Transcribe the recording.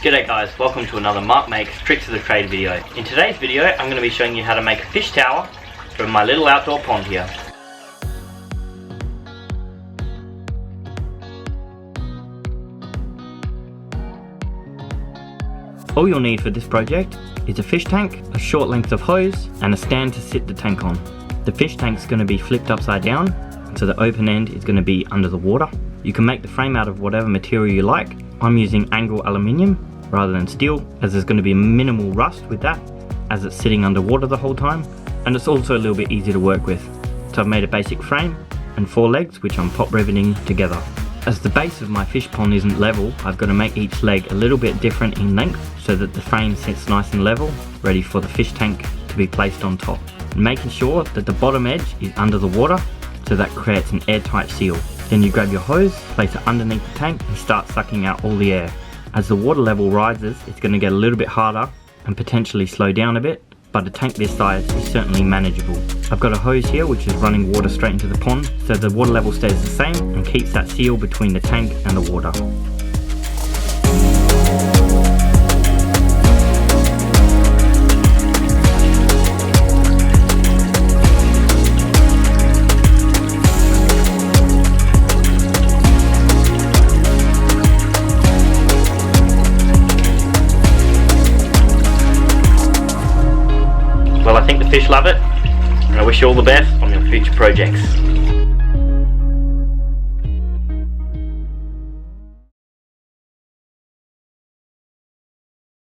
G'day guys, welcome to another Mark Makes Tricks of the Trade video. In today's video I'm going to be showing you how to make a fish tower from my little outdoor pond here. All you'll need for this project is a fish tank, a short length of hose and a stand to sit the tank on. The fish tank is going to be flipped upside down, so the open end is going to be under the water. You can make the frame out of whatever material you like. I'm using angle aluminium rather than steel, as there's going to be minimal rust with that as it's sitting underwater the whole time, and it's also a little bit easier to work with. So I've made a basic frame and 4 legs which I'm pop riveting together. As the base of my fish pond isn't level, I've got to make each leg a little bit different in length so that the frame sits nice and level, ready for the fish tank to be placed on top. And making sure that the bottom edge is under the water, so that creates an airtight seal. Then you grab your hose, place it underneath the tank and start sucking out all the air. As the water level rises, it's going to get a little bit harder and potentially slow down a bit, but a tank this size is certainly manageable. I've got a hose here which is running water straight into the pond, so the water level stays the same and keeps that seal between the tank and the water. Well, I think the fish love it, and I wish you all the best on your future projects.